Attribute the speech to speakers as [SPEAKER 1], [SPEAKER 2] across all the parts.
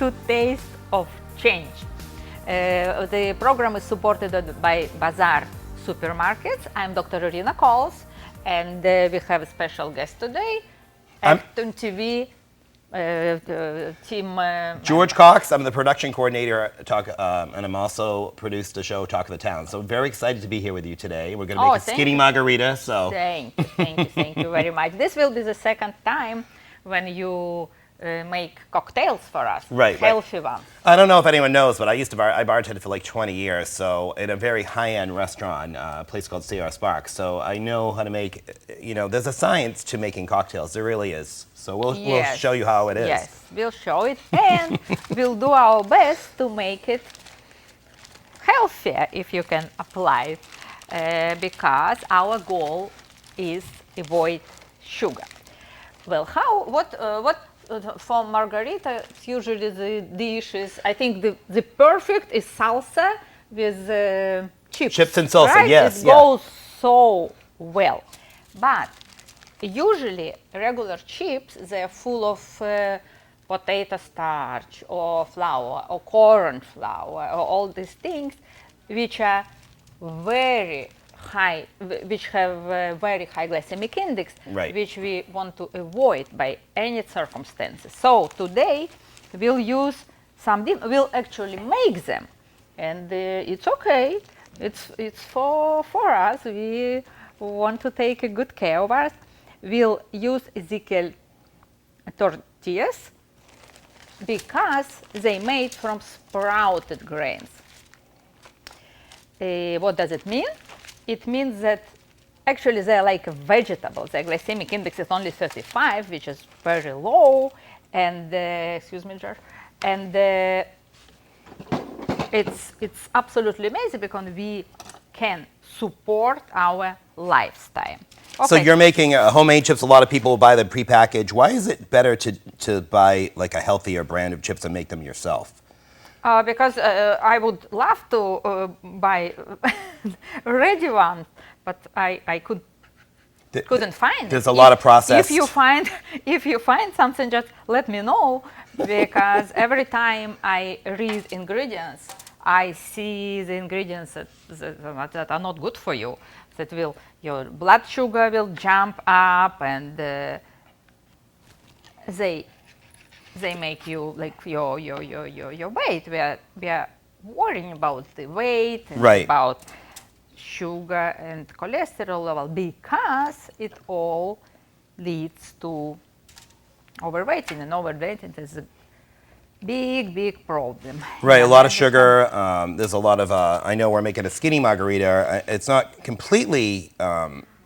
[SPEAKER 1] to taste of change. The program is supported by Bazaar Supermarkets. I'm Dr. Irina Koles, and we have a special guest today, ActonTV team.
[SPEAKER 2] George Cox. I'm the production coordinator at and I'm also produced the show Talk of the Town. So very excited to be here with you today. We're going to make a Skinny Margarita. So
[SPEAKER 1] thank you very much. This will be the second time when you make cocktails for us, healthy ones.
[SPEAKER 2] I don't know if anyone knows, but I bartended for like 20 years, so in a very high-end restaurant, a place called Sierra Spark. So I know how to make, there's a science to making cocktails. There really is. So we'll show you how it is.
[SPEAKER 1] Yes, we'll show it, and we'll do our best to make it healthier, if you can apply it, because our goal is avoid sugar. Well, what for margarita, usually the dish is, I think the perfect is salsa with chips.
[SPEAKER 2] Chips and salsa,
[SPEAKER 1] right?
[SPEAKER 2] yes.
[SPEAKER 1] It goes so well. But usually regular chips, they're full of potato starch or flour or corn flour or all these things which are very high, which have very high glycemic index, which we want to avoid by any circumstances. So today we'll use we'll actually make them, and it's okay. It's for us. We want to take a good care of us. We'll use Ezekiel tortillas because they made from sprouted grains. What does it mean? It means that actually they're like vegetables. Their glycemic index is only 35, which is very low, and excuse me, George. And it's absolutely amazing because we can support our lifestyle. Okay.
[SPEAKER 2] So you're making homemade chips. A lot of people buy them prepackaged. Why is it better to buy like a healthier brand of chips and make them yourself?
[SPEAKER 1] Because I would love to buy ready ones, but I couldn't find.
[SPEAKER 2] There's a lot of processed.
[SPEAKER 1] If you find something, just let me know, because every time I read ingredients, I see the ingredients that are not good for you. That your blood sugar will jump up, and they make you like your weight. We are worrying about the weight and about sugar and cholesterol level, because it all leads to overweighting, and overweighting is a big problem.
[SPEAKER 2] Right, a lot of sugar. There's a lot of. I know we're making a Skinny Margarita. It's not completely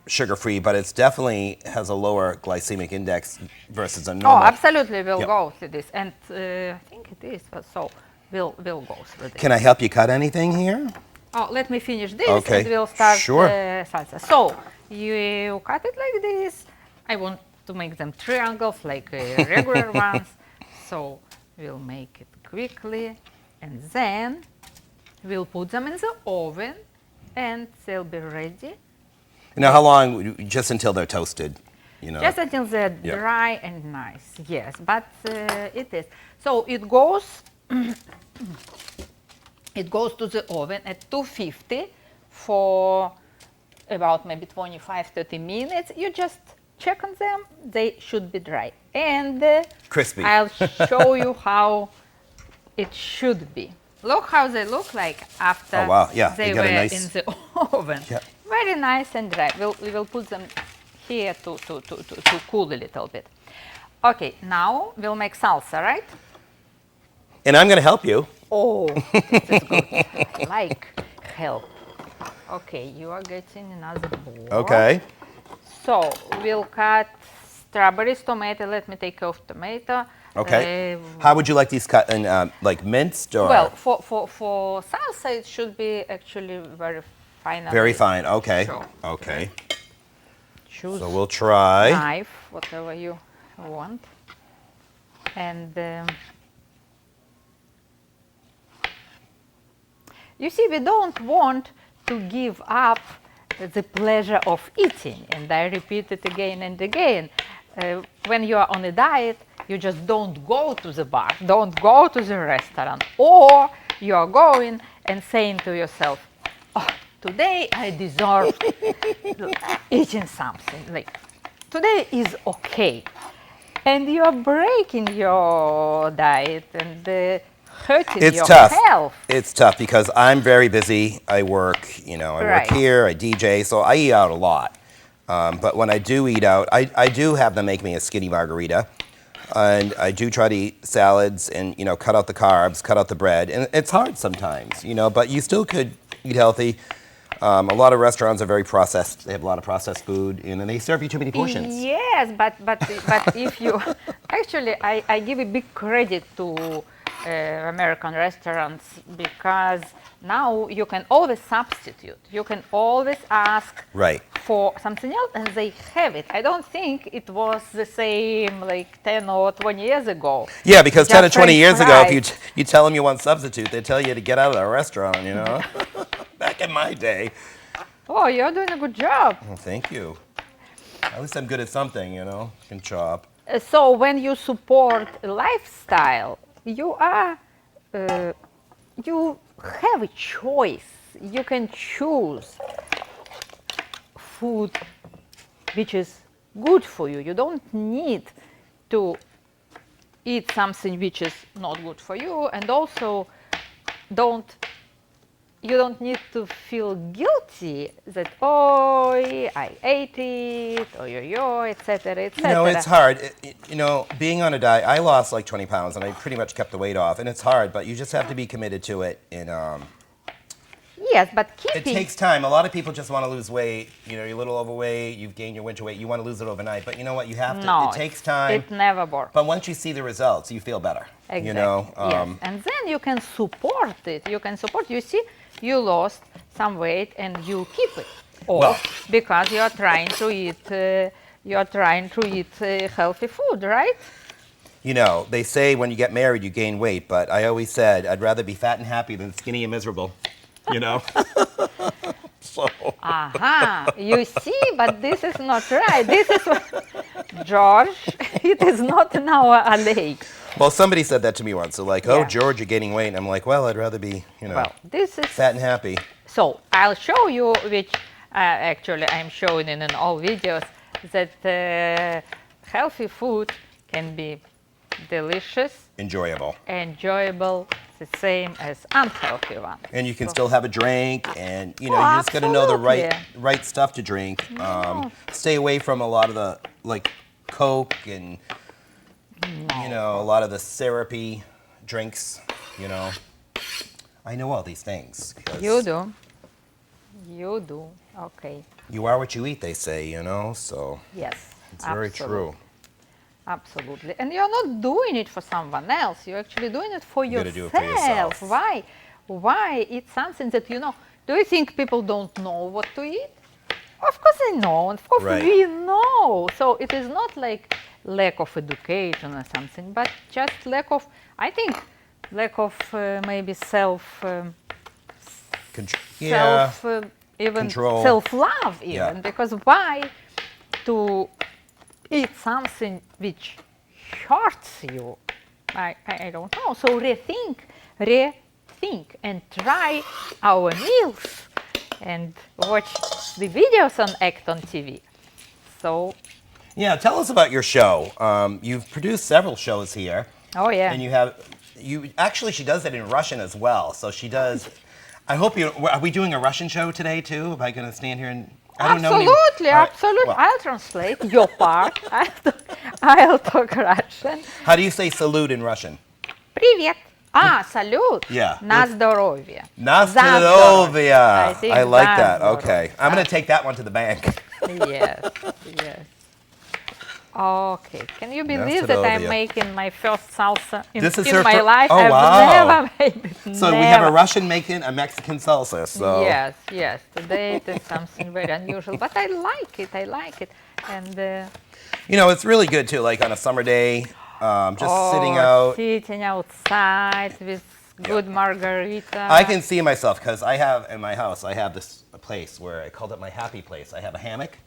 [SPEAKER 2] sugar-free, but it's definitely has a lower glycemic index versus a normal.
[SPEAKER 1] Oh, absolutely, we'll go through this, and I think it is. So we'll go through this.
[SPEAKER 2] Can I help you cut anything here?
[SPEAKER 1] Oh, let me finish this, and we'll start salsa. So you cut it like this. I want to make them triangles, like regular ones. So we'll make it quickly, and then we'll put them in the oven, and they'll be ready.
[SPEAKER 2] Now, how long? Just until they're toasted,
[SPEAKER 1] Just until they're dry and nice. Yes, but it is. So it goes. It goes to the oven at 250 for about maybe 25-30 minutes. You just check on them. They should be dry and
[SPEAKER 2] crispy.
[SPEAKER 1] I'll show you how it should be. Look how they look like after they were in the oven. Yeah. Very nice and dry. We will put them here to cool a little bit. Okay, now we'll make salsa, right?
[SPEAKER 2] And I'm going to help you.
[SPEAKER 1] Oh, this is good. I like help. Okay, you are getting another bowl.
[SPEAKER 2] Okay.
[SPEAKER 1] So we'll cut strawberries, tomato. Let me take off tomato.
[SPEAKER 2] Okay. How would you like these cut? In like minced or?
[SPEAKER 1] Well, for salsa, it should be actually very fine.
[SPEAKER 2] Very fine. Okay.
[SPEAKER 1] Sure.
[SPEAKER 2] Okay.
[SPEAKER 1] Choose
[SPEAKER 2] so we'll try.
[SPEAKER 1] Knife, whatever you want, and. You see, we don't want to give up the pleasure of eating, and I repeat it again and again. When you are on a diet, You just don't go to the bar, don't go to the restaurant, or you are going and saying to yourself, oh, today I deserve eating something. Like, today is okay. And you are breaking your diet and hurting
[SPEAKER 2] It's
[SPEAKER 1] your
[SPEAKER 2] tough.
[SPEAKER 1] health.
[SPEAKER 2] It's tough because I'm very busy. I work, I
[SPEAKER 1] Right.
[SPEAKER 2] work here, I DJ, so I eat out a lot. But when I do eat out, I do have them make me a Skinny Margarita. And I do try to eat salads and, cut out the carbs, cut out the bread. And it's hard sometimes, but you still could eat healthy. A lot of restaurants are very processed. They have a lot of processed food, and then they serve you too many portions.
[SPEAKER 1] Yes, but if you actually, I give a big credit to American restaurants because now you can always substitute. You can always ask
[SPEAKER 2] Right.
[SPEAKER 1] for something else, and they have it. I don't think it was the same like 10 or 20 years ago.
[SPEAKER 2] Yeah, because 10 or
[SPEAKER 1] Just
[SPEAKER 2] 20
[SPEAKER 1] French
[SPEAKER 2] years ago, if
[SPEAKER 1] fries.
[SPEAKER 2] you tell them you want substitute, they tell you to get out of the restaurant, Back in my day.
[SPEAKER 1] Oh, you're doing a good job.
[SPEAKER 2] Well, thank you. At least I'm good at something, Can chop.
[SPEAKER 1] So when you support a lifestyle, you have a choice. You can choose food which is good for you. You don't need to eat something which is not good for you, and also you don't need to feel guilty that, oh, I ate it, etc., etc.
[SPEAKER 2] It's hard. Being on a diet, I lost like 20 pounds, and I pretty much kept the weight off, and it's hard, but you just have to be committed to it. And
[SPEAKER 1] Yes, but
[SPEAKER 2] it takes time. A lot of people just want to lose weight. You're a little overweight, you've gained your winter weight, you want to lose it overnight, but you know what? You have to.
[SPEAKER 1] No,
[SPEAKER 2] it takes time.
[SPEAKER 1] It never works.
[SPEAKER 2] But once you see the results, you feel better.
[SPEAKER 1] Exactly.
[SPEAKER 2] Yes.
[SPEAKER 1] And then you can support it. You see, you lost some weight and you keep it off because you are trying to eat healthy food, right?
[SPEAKER 2] They say when you get married, you gain weight, but I always said I'd rather be fat and happy than skinny and miserable. So.
[SPEAKER 1] Aha, you see, but this is not right. This is what, George, it is not in our LA.
[SPEAKER 2] Well, somebody said that to me once. So oh,
[SPEAKER 1] Yeah.
[SPEAKER 2] George, you're gaining weight. And I'm like, well, I'd rather be,
[SPEAKER 1] Well, this is
[SPEAKER 2] fat and happy.
[SPEAKER 1] So I'll show you, which actually I'm showing in all videos, that healthy food can be delicious,
[SPEAKER 2] Enjoyable.
[SPEAKER 1] enjoyable, the same as unhealthy one.
[SPEAKER 2] And you can still have a drink, and you
[SPEAKER 1] Oh,
[SPEAKER 2] just got to know the
[SPEAKER 1] absolutely.
[SPEAKER 2] right stuff to drink. Stay away from a lot of the Coke and a lot of the syrupy drinks. I know all these things. Because
[SPEAKER 1] You do. You do. Okay.
[SPEAKER 2] You are what you eat, they say. So
[SPEAKER 1] Yes.
[SPEAKER 2] it's very true.
[SPEAKER 1] Absolutely. And you're not doing it for someone else. You're actually doing it for
[SPEAKER 2] You gotta
[SPEAKER 1] yourself.
[SPEAKER 2] do it for yourself.
[SPEAKER 1] Why? Why eat something that you know? Do you think people don't know what to eat? Of course they know. Of course
[SPEAKER 2] Right.
[SPEAKER 1] we know. So it is not like lack of education or something, but just lack of maybe
[SPEAKER 2] Yeah.
[SPEAKER 1] even
[SPEAKER 2] Control.
[SPEAKER 1] self-love even.
[SPEAKER 2] Yeah.
[SPEAKER 1] Because why to eat something which hurts you? I don't know. So rethink and try our meals and watch the videos on ActonTV. So,
[SPEAKER 2] Yeah, tell us about your show. You've produced several shows here.
[SPEAKER 1] oh yeah.
[SPEAKER 2] And actually, she does it in Russian as well. So she does. Are we doing a Russian show today too? Am I going to stand here and? I don't know any-
[SPEAKER 1] Absolutely,
[SPEAKER 2] All right,
[SPEAKER 1] absolutely.
[SPEAKER 2] well,
[SPEAKER 1] I'll translate your part. I'll talk Russian.
[SPEAKER 2] how do you say salute in Russian?
[SPEAKER 1] Привет. Салют.
[SPEAKER 2] Yeah.
[SPEAKER 1] На здоровье.
[SPEAKER 2] Na
[SPEAKER 1] За
[SPEAKER 2] zdоровье.
[SPEAKER 1] think
[SPEAKER 2] I like
[SPEAKER 1] за
[SPEAKER 2] that.
[SPEAKER 1] здоровье.
[SPEAKER 2] Okay. I'm going to take that one to the bank.
[SPEAKER 1] Yes, yes. Okay. Can you believe that
[SPEAKER 2] zdоровье.
[SPEAKER 1] I'm making my first salsa in
[SPEAKER 2] This is
[SPEAKER 1] in
[SPEAKER 2] her
[SPEAKER 1] my life?
[SPEAKER 2] Oh,
[SPEAKER 1] I've
[SPEAKER 2] wow.
[SPEAKER 1] never made it.
[SPEAKER 2] So we have a
[SPEAKER 1] never.
[SPEAKER 2] Russian making a Mexican salsa. So
[SPEAKER 1] Yes, yes. Today it is something very unusual, but I like it. I like it. And
[SPEAKER 2] it's really good too. Like on a summer day, just sitting
[SPEAKER 1] outside with good margarita.
[SPEAKER 2] I can see myself because in my house, I have this place where I called it my happy place. I have a hammock,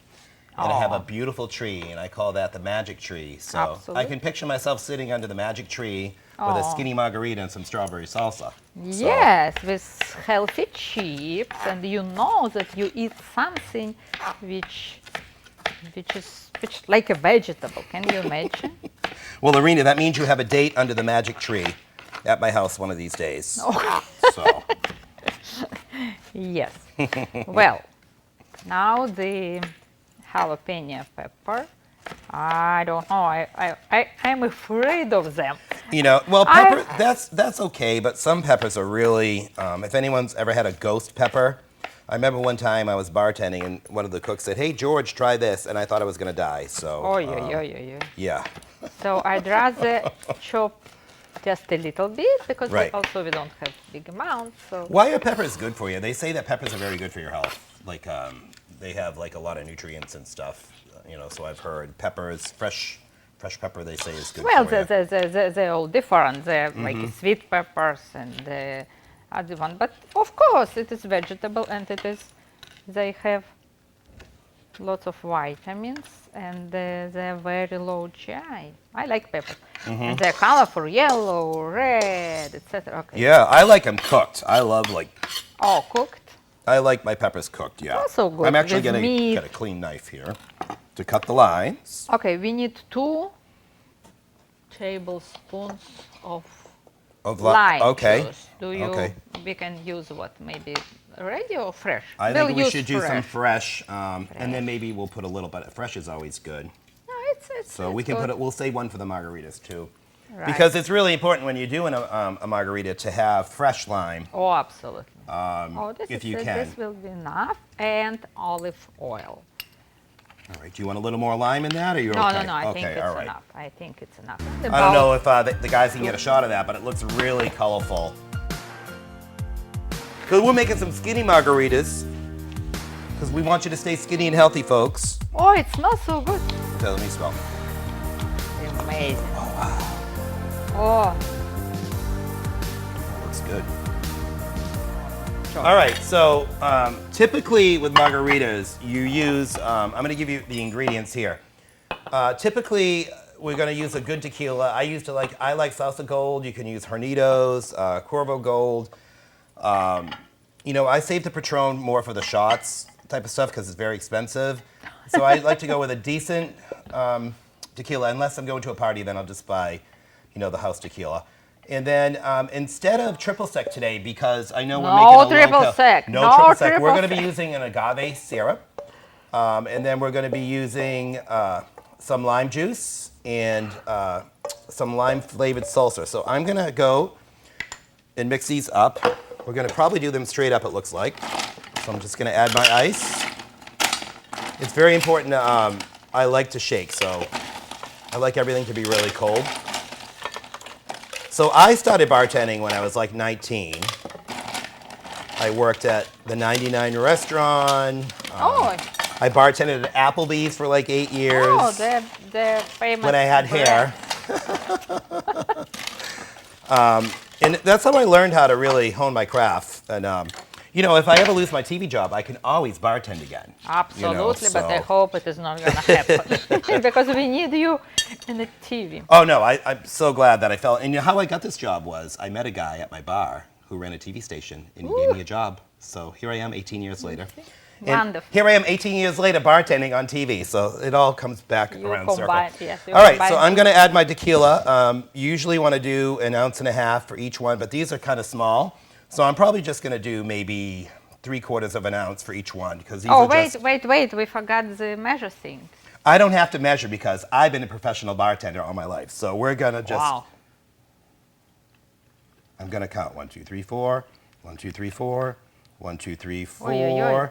[SPEAKER 2] And I have a
[SPEAKER 1] Oh.
[SPEAKER 2] beautiful tree, and I call that the magic tree. So I
[SPEAKER 1] Absolutely.
[SPEAKER 2] can picture myself sitting under the magic tree with a
[SPEAKER 1] Oh.
[SPEAKER 2] skinny margarita and some strawberry salsa. So,
[SPEAKER 1] Yes, with healthy chips, and you know that you eat something which like a vegetable. Can you imagine?
[SPEAKER 2] well, Irina, that means you have a date under the magic tree at my house one of these days.
[SPEAKER 1] Oh.
[SPEAKER 2] So,
[SPEAKER 1] Yes. Well, now the jalapeno pepper. I don't know. I'm afraid of them.
[SPEAKER 2] well, pepper, that's okay, but some peppers are really, if anyone's ever had a ghost pepper, I remember one time I was bartending and one of the cooks said, "Hey, George, try this," and I thought I was going to die. So,
[SPEAKER 1] Oh, yeah.
[SPEAKER 2] yeah.
[SPEAKER 1] So I'd rather chop just a little bit because
[SPEAKER 2] Right.
[SPEAKER 1] we don't have big amounts. So
[SPEAKER 2] Why are peppers good for you? They say that peppers are very good for your health. Like, they have like a lot of nutrients and stuff. So I've heard peppers, fresh pepper, they say is good
[SPEAKER 1] well,
[SPEAKER 2] for you.
[SPEAKER 1] they're all different. They're like sweet peppers and the other one. But of course, it is vegetable and they have lots of vitamins and they're very low GI. I like peppers. And they're colorful, yellow, red, etc. Okay.
[SPEAKER 2] Yeah, I like them cooked. I love
[SPEAKER 1] Oh, cooked.
[SPEAKER 2] I like my peppers cooked. Yeah.
[SPEAKER 1] Also good
[SPEAKER 2] I'm actually
[SPEAKER 1] with
[SPEAKER 2] gonna
[SPEAKER 1] meat.
[SPEAKER 2] get a clean knife here to cut the lines.
[SPEAKER 1] Okay, we need 2 tablespoons of lime
[SPEAKER 2] Okay.
[SPEAKER 1] juice.
[SPEAKER 2] Okay.
[SPEAKER 1] We can use what, maybe ready or fresh?
[SPEAKER 2] I
[SPEAKER 1] We'll
[SPEAKER 2] think we
[SPEAKER 1] use
[SPEAKER 2] should do some
[SPEAKER 1] fresh.
[SPEAKER 2] fresh, and then maybe we'll put a little bit. Fresh is always good.
[SPEAKER 1] No, it's
[SPEAKER 2] So we
[SPEAKER 1] it's
[SPEAKER 2] can
[SPEAKER 1] good.
[SPEAKER 2] put it. We'll save one for the margaritas too,
[SPEAKER 1] Right.
[SPEAKER 2] because it's really important when you're doing a margarita to have fresh lime.
[SPEAKER 1] Oh, absolutely.
[SPEAKER 2] if you can.
[SPEAKER 1] This will be enough, and olive oil.
[SPEAKER 2] All right. Do you want a little more lime in that, or you're
[SPEAKER 1] No,
[SPEAKER 2] okay?
[SPEAKER 1] no, I
[SPEAKER 2] okay.
[SPEAKER 1] think it's
[SPEAKER 2] all right.
[SPEAKER 1] enough. I think it's enough.
[SPEAKER 2] I don't know if the guys can get a shot of that, but it looks really colorful. Because we're making some skinny margaritas. Because we want you to stay skinny and healthy, folks.
[SPEAKER 1] Oh, it smells so good.
[SPEAKER 2] Okay, let me smell.
[SPEAKER 1] Amazing.
[SPEAKER 2] Oh, wow.
[SPEAKER 1] Oh,
[SPEAKER 2] That looks good.
[SPEAKER 1] sure.
[SPEAKER 2] All right, so typically with margaritas, you use, I'm going to give you the ingredients here. Typically, we're going to use a good tequila. I like Salsa Gold. You can use Hornitos, Cuervo Gold. I save the Patron more for the shots type of stuff because it's very expensive. So I like to go with a decent tequila. Unless I'm going to a party, then I'll just buy, the house tequila. And then instead of triple sec today, because I know we're
[SPEAKER 1] No
[SPEAKER 2] making a
[SPEAKER 1] triple
[SPEAKER 2] low
[SPEAKER 1] sec.
[SPEAKER 2] no
[SPEAKER 1] No
[SPEAKER 2] triple sec. We're
[SPEAKER 1] triple
[SPEAKER 2] going to be
[SPEAKER 1] sec.
[SPEAKER 2] using an agave syrup, and then we're going to be using some lime juice and some lime flavored salsa. So I'm going to go and mix these up. We're going to probably do them straight up, it looks like. So I'm just going to add my ice. It's very important. I like to shake, so I like everything to be really cold. So I started bartending when I was like 19. I worked at the 99 restaurant.
[SPEAKER 1] Oh,
[SPEAKER 2] I bartended at Applebee's for like 8 years
[SPEAKER 1] oh, the famous.
[SPEAKER 2] when I had
[SPEAKER 1] bread.
[SPEAKER 2] hair. And that's how I learned how to really hone my craft. And if I ever lose my TV job, I can always bartend again.
[SPEAKER 1] Absolutely, but I
[SPEAKER 2] so-
[SPEAKER 1] hope it is not going to happen because we need you in the TV.
[SPEAKER 2] Oh no, I'm so glad that I fell. And how I got this job was I met a guy at my bar who ran a TV station, and he gave me a job. So here I am 18 years later. And
[SPEAKER 1] Wonderful.
[SPEAKER 2] here I am 18 years later bartending on TV. So it all comes back
[SPEAKER 1] You
[SPEAKER 2] around
[SPEAKER 1] combine-
[SPEAKER 2] circle.
[SPEAKER 1] yes, you
[SPEAKER 2] All right,
[SPEAKER 1] combine
[SPEAKER 2] so I'm going to add my tequila. You usually want to do 1.5 ounces for each one, but these are kind of small. So I'm probably just going to do maybe 3/4 of an ounce for each one because these
[SPEAKER 1] Oh,
[SPEAKER 2] are
[SPEAKER 1] wait,
[SPEAKER 2] just.
[SPEAKER 1] wait. We forgot the measure thing.
[SPEAKER 2] I don't have to measure because I've been a professional bartender all my life. So we're going to just.
[SPEAKER 1] Wow.
[SPEAKER 2] I'm going to count 1, 2, 3, 4. 1, 2, 3, 4. 1, 2, 3, 4.
[SPEAKER 1] Oy, oy, oy.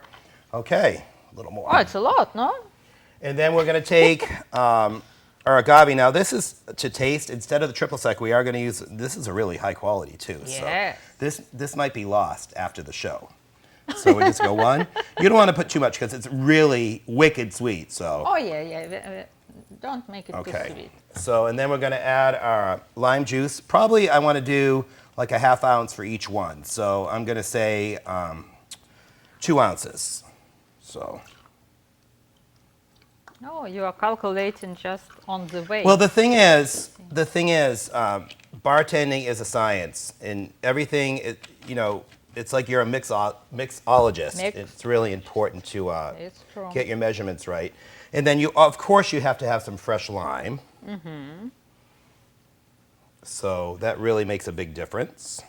[SPEAKER 2] Okay, a little more.
[SPEAKER 1] Oh, it's a lot, no?
[SPEAKER 2] And then we're going to take our agave. Now, this is to taste. Instead of the triple sec, we are going to use. This is a really high quality too.
[SPEAKER 1] Yes.
[SPEAKER 2] So this might be lost after the show. So we just go 1. You don't want to put too much because it's really wicked sweet. So.
[SPEAKER 1] Oh, yeah. Don't make it too
[SPEAKER 2] Okay.
[SPEAKER 1] sweet.
[SPEAKER 2] So, and then we're going to add our lime juice. Probably I want to do like 1/2 ounce for each one. So I'm going to say 2 ounces. So.
[SPEAKER 1] No, you are calculating just on the way.
[SPEAKER 2] Well, the thing is, bartending is a science, and everything, it's like you're a mixologist. It's really important to
[SPEAKER 1] It's true.
[SPEAKER 2] get your measurements right. And then of course, you have to have some fresh lime. So that really makes a big difference.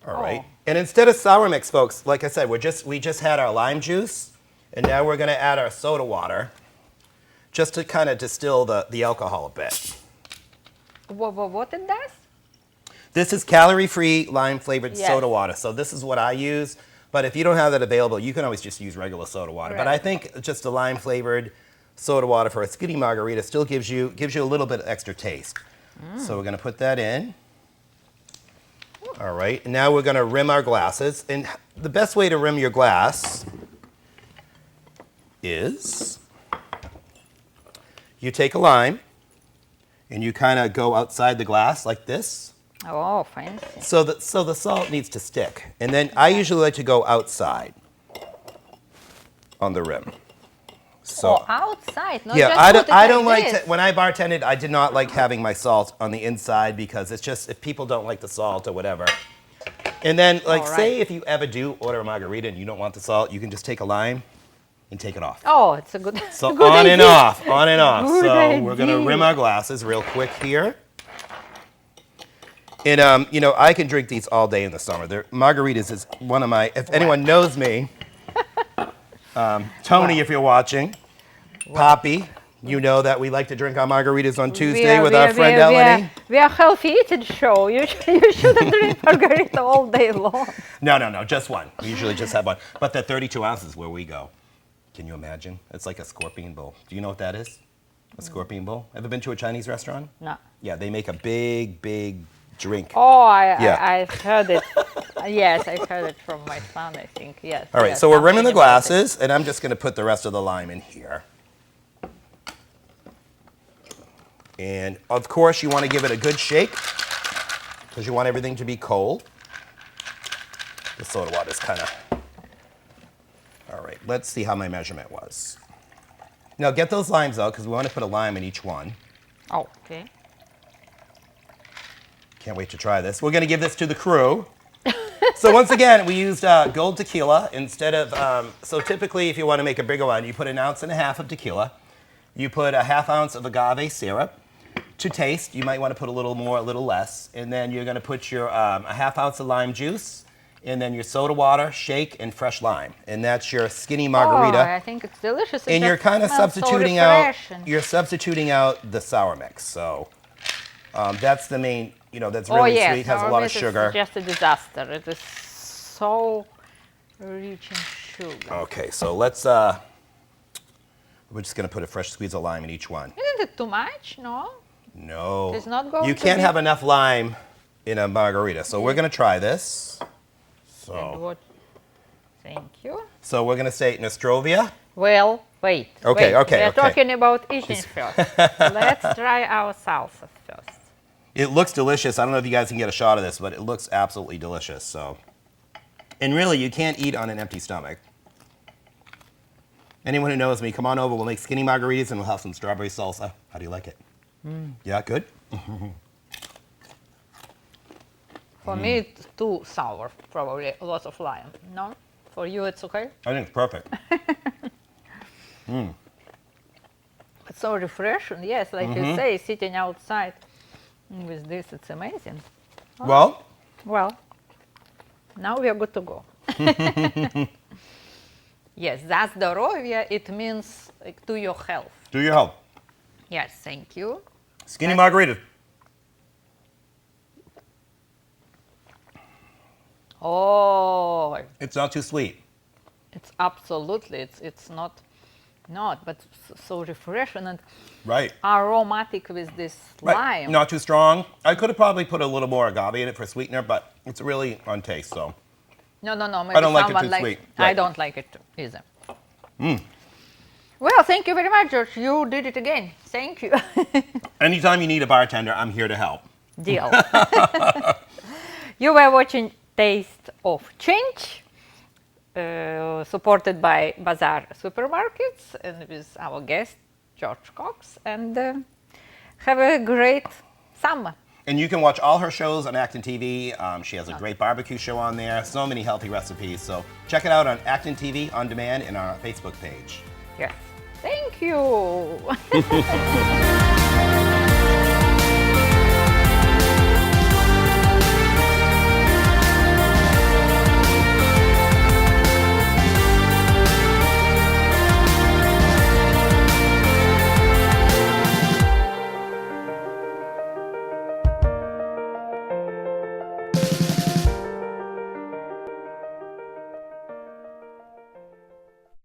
[SPEAKER 2] All right.
[SPEAKER 1] Oh.
[SPEAKER 2] And instead of sour mix, folks, like I said, we just had our lime juice, and now we're going to add our soda water just to kind of distill the alcohol a bit.
[SPEAKER 1] What it does?
[SPEAKER 2] This is calorie-free lime-flavored
[SPEAKER 1] Yes.
[SPEAKER 2] soda water. So this is what I use. But if you don't have that available, you can always just use regular soda water. But
[SPEAKER 1] Right.
[SPEAKER 2] I think just a lime-flavored soda water for a Skinny Margarita still gives you a little bit of extra taste. So we're going to put that in. All right. And now we're going to rim our glasses. And the best way to rim your glass is you take a lime and you kind of go outside the glass like this.
[SPEAKER 1] Oh, fancy.
[SPEAKER 2] So the salt needs to stick. And then I usually like to go outside on the rim. So
[SPEAKER 1] outside, not
[SPEAKER 2] yeah,
[SPEAKER 1] just
[SPEAKER 2] I don't like
[SPEAKER 1] this.
[SPEAKER 2] to, when I bartended, I did not like having my salt on the inside because it's just, if people don't like the salt or whatever. And then, like,
[SPEAKER 1] All right.
[SPEAKER 2] say if you ever do order a margarita and you don't want the salt, you can just take a lime and take it off.
[SPEAKER 1] Oh, it's a good,
[SPEAKER 2] So
[SPEAKER 1] a good
[SPEAKER 2] on
[SPEAKER 1] idea.
[SPEAKER 2] and off, on and off.
[SPEAKER 1] Good
[SPEAKER 2] So we're going to
[SPEAKER 1] idea.
[SPEAKER 2] rim our glasses real quick here. And, I can drink these all day in the summer. Margaritas is one of my, if anyone knows me, Tony, if you're watching, Poppy, you know that we like to drink our margaritas on Tuesday with our friend Eleni.
[SPEAKER 1] We are healthy eating show. You shouldn't drink margarita all day long.
[SPEAKER 2] No, just one. We usually just have one. But the 32 ounces where we go. Can you imagine? It's like a scorpion bowl. Do you know what that is? A scorpion bowl? Ever been to a Chinese restaurant?
[SPEAKER 1] No.
[SPEAKER 2] Yeah, they make a big drink.
[SPEAKER 1] Oh,
[SPEAKER 2] Yeah.
[SPEAKER 1] I've heard it. Yes, I heard it from my son, I think. Yes.
[SPEAKER 2] All right,
[SPEAKER 1] yes,
[SPEAKER 2] so we're rimming the
[SPEAKER 1] something about it.
[SPEAKER 2] glasses, and I'm just going to put the rest of the lime in here. And of course, you want to give it a good shake because you want everything to be cold. The soda water's kind of. All right, let's see how my measurement was. Now get those limes out because we want to put a lime in each one.
[SPEAKER 1] Oh, okay.
[SPEAKER 2] Can't wait to try this. We're going to give this to the crew. So once again, we used gold tequila instead of, so typically if you want to make a bigger one, you put 1.5 ounces of tequila. You put a 1/2 ounce of agave syrup. To taste, you might want to put a little more, a little less. And then you're going to put your 1/2 ounce of lime juice, and then your soda water, shake, and fresh lime. And that's your Skinny Margarita.
[SPEAKER 1] Oh, I think it's delicious. It
[SPEAKER 2] And you're
[SPEAKER 1] just
[SPEAKER 2] kind of
[SPEAKER 1] smells so
[SPEAKER 2] substituting out.
[SPEAKER 1] refreshing.
[SPEAKER 2] You're substituting out the sour mix. So that's the main. That's
[SPEAKER 1] Oh,
[SPEAKER 2] really
[SPEAKER 1] yes.
[SPEAKER 2] sweet. Has a
[SPEAKER 1] our
[SPEAKER 2] lot of
[SPEAKER 1] meat is
[SPEAKER 2] sugar.
[SPEAKER 1] just a disaster. It is so rich in sugar.
[SPEAKER 2] Okay, so let's. We're just gonna put a fresh squeeze of lime in each one.
[SPEAKER 1] Isn't it too much? No.
[SPEAKER 2] No.
[SPEAKER 1] It's not going
[SPEAKER 2] You
[SPEAKER 1] to
[SPEAKER 2] can't
[SPEAKER 1] be-
[SPEAKER 2] have enough lime in a margarita. So we're gonna try this.
[SPEAKER 1] And
[SPEAKER 2] So.
[SPEAKER 1] what? Thank you.
[SPEAKER 2] So we're gonna say Nostrovia.
[SPEAKER 1] Well, wait.
[SPEAKER 2] Okay,
[SPEAKER 1] wait.
[SPEAKER 2] okay,
[SPEAKER 1] We're
[SPEAKER 2] okay.
[SPEAKER 1] talking about eating first. Let's try our salsa first.
[SPEAKER 2] It looks delicious. I don't know if you guys can get a shot of this, but it looks absolutely delicious. So, and really, you can't eat on an empty stomach. Anyone who knows me, come on over. We'll make skinny margaritas and we'll have some strawberry salsa. How do you like it? Yeah, good?
[SPEAKER 1] For me, it's too sour, probably. Lots of lime. No? For you, it's okay?
[SPEAKER 2] I think it's perfect.
[SPEAKER 1] It's so refreshing. Yes, like you say, sitting outside with this, it's amazing.
[SPEAKER 2] Well,
[SPEAKER 1] Well, now we are good to go. Yes, за здоровье, it means like, to your health.
[SPEAKER 2] do your help.
[SPEAKER 1] Yes, thank you.
[SPEAKER 2] Skinny margarita.
[SPEAKER 1] Oh,
[SPEAKER 2] It's not too sweet.
[SPEAKER 1] it's absolutely, it's not, but so refreshing and
[SPEAKER 2] Right.
[SPEAKER 1] aromatic with this
[SPEAKER 2] Right.
[SPEAKER 1] lime.
[SPEAKER 2] Not too strong. I could have probably put a little more agave in it for sweetener, but it's really on taste, so.
[SPEAKER 1] No, maybe
[SPEAKER 2] don't like it
[SPEAKER 1] someone
[SPEAKER 2] too
[SPEAKER 1] likes
[SPEAKER 2] sweet.
[SPEAKER 1] I
[SPEAKER 2] Right.
[SPEAKER 1] don't like it either. Well, thank you very much, George. You did it again. Thank you.
[SPEAKER 2] Anytime you need a bartender, I'm here to help.
[SPEAKER 1] Deal. You were watching Taste of Change. supported by Bazaar Supermarkets and with our guest, George Cox. And have a great summer.
[SPEAKER 2] And you can watch all her shows on ActonTV. She has a great barbecue show on there, so many healthy recipes. So check it out on ActonTV on demand and our Facebook page.
[SPEAKER 1] Yes. Thank you.